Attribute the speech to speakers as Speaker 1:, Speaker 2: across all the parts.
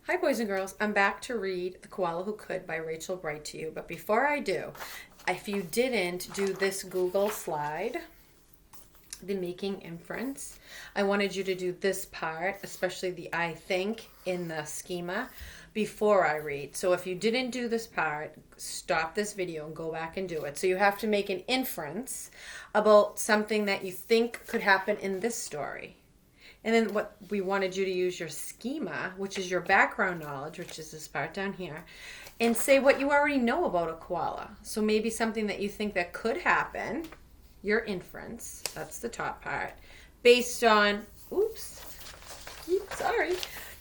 Speaker 1: Hi, boys and girls. I'm back to read The Koala Who Could by Rachel Bright to you. But before I do, if you didn't do this Google slide, the making inference, I wanted you to do this part, especially the I think in the schema, before I read. So if you didn't do this part, stop this video and go back and do it. So you have to make an inference about something that you think could happen in this story. And then what we wanted you to use your schema, which is your background knowledge, which is this part down here, and say what you already know about a koala. So maybe something that you think that could happen, your inference, that's the top part, based on,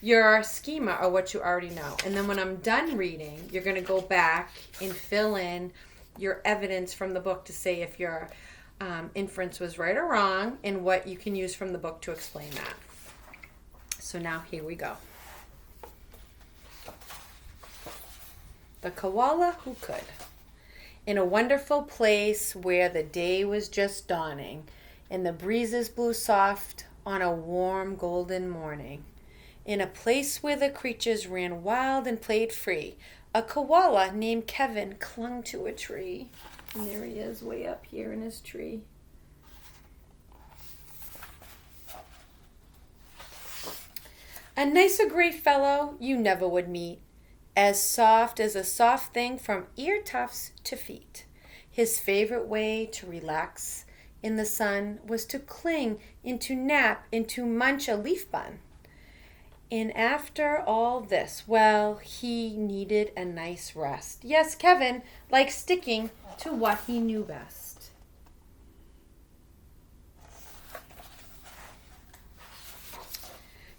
Speaker 1: your schema or what you already know. And then when I'm done reading, you're going to go back and fill in your evidence from the book to say if your inference was right or wrong and what you can use from the book to explain that. So now here we go. The Koala Who Could. In a wonderful place where the day was just dawning and the breezes blew soft on a warm golden morning. In a place where the creatures ran wild and played free, a koala named Kevin clung to a tree. And there he is, way up here in his tree. A nicer gray fellow you never would meet, as soft as a soft thing from ear tufts to feet. His favorite way to relax in the sun was to cling, and to nap, and to munch a leaf bun. And after all this, well, he needed a nice rest. Yes, Kevin liked sticking to what he knew best.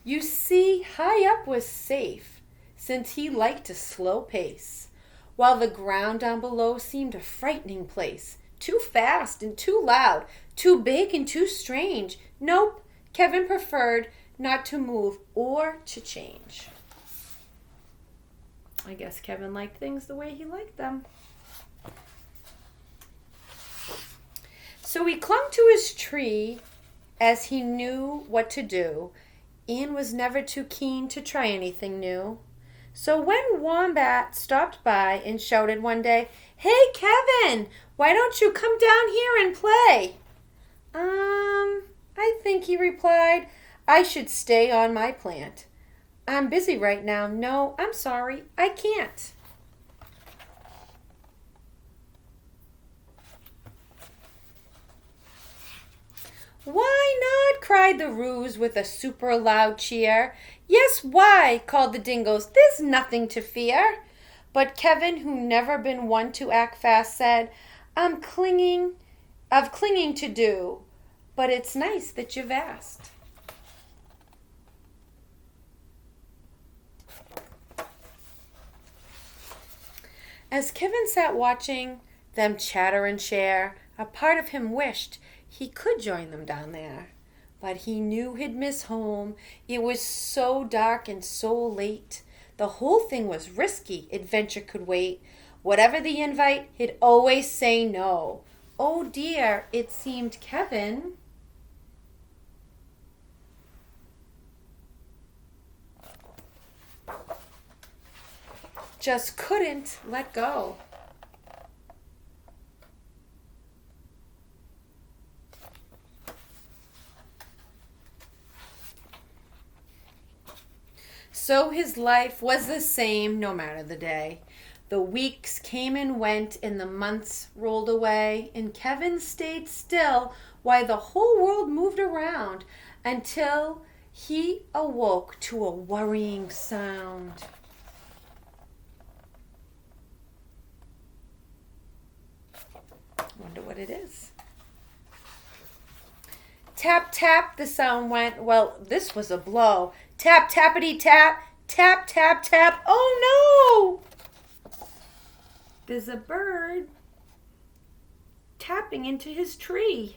Speaker 1: You see, high up was safe, since he liked to slow pace, while the ground down below seemed a frightening place. Too fast and too loud, too big and too strange. Nope, Kevin preferred not to move or to change. I guess Kevin liked things the way he liked them. So he clung to his tree as he knew what to do and was never too keen to try anything new. So when Wombat stopped by and shouted one day, "Hey, Kevin, why don't you come down here and play?" I think he replied, "I should stay on my plant. I'm busy right now. No, I'm sorry, I can't." "Why not?" cried the Ruse with a super loud cheer. "Yes, why?" called the Dingoes. "There's nothing to fear." But Kevin, who never been one to act fast, said, I've clinging to do, but it's nice that you've asked." As Kevin sat watching them chatter and share, a part of him wished he could join them down there. But he knew he'd miss home. It was so dark and so late. The whole thing was risky. Adventure could wait. Whatever the invite, he'd always say no. Oh dear, it seemed Kevin just couldn't let go. So his life was the same no matter the day. The weeks came and went and the months rolled away, and Kevin stayed still while the whole world moved around until he awoke to a worrying sound. Wonder what it is. Tap, tap, the sound went. Well, this was a blow. Tap, tappity, tap, tap, tap, tap. Oh no! There's a bird tapping into his tree.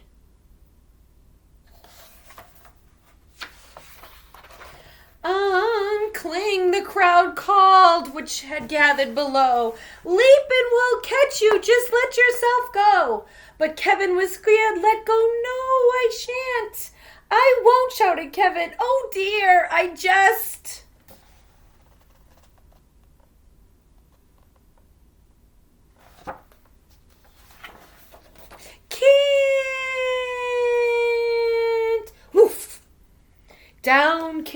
Speaker 1: Uncling, the crowd called, which had gathered below. "Leap and we'll catch you, just let yourself go." But Kevin was scared. "Let go, no, I shan't. I won't," shouted Kevin. "Oh dear, I just..."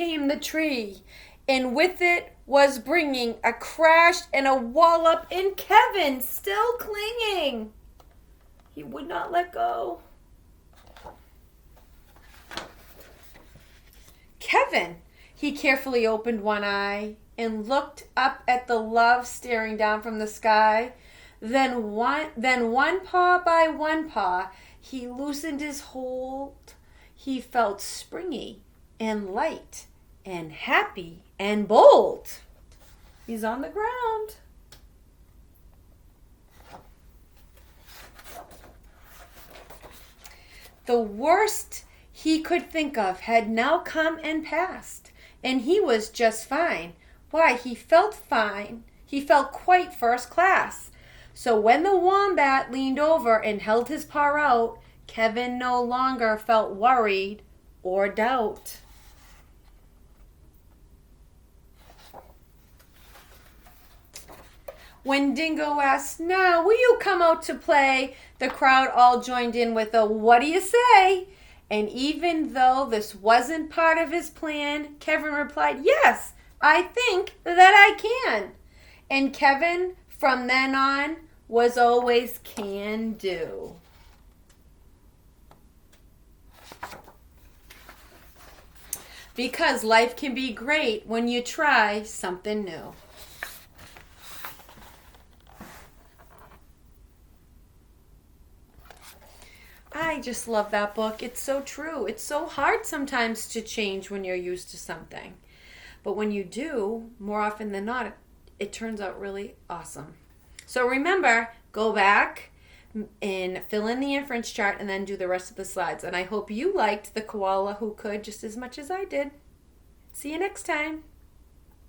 Speaker 1: came the tree, and with it was bringing a crash and a wallop, and Kevin still clinging. He would not let go. Kevin, he carefully opened one eye and looked up at the love staring down from the sky. Then one paw by one paw, he loosened his hold. He felt springy and light and happy and bold. He's on the ground. The worst he could think of had now come and passed, and he was just fine. Why, he felt fine. He felt quite first class. So when the wombat leaned over and held his paw out, Kevin no longer felt worried or doubt. When Dingo asked, "Now, will you come out to play?" the crowd all joined in with a "What do you say?" And even though this wasn't part of his plan, Kevin replied, "Yes, I think that I can." And Kevin, from then on, was always can do. Because life can be great when you try something new. I just love that book. It's so true. It's so hard sometimes to change when you're used to something. But when you do, more often than not, it turns out really awesome. So remember, go back and fill in the inference chart and then do the rest of the slides. And I hope you liked the Koala Who Could just as much as I did. See you next time.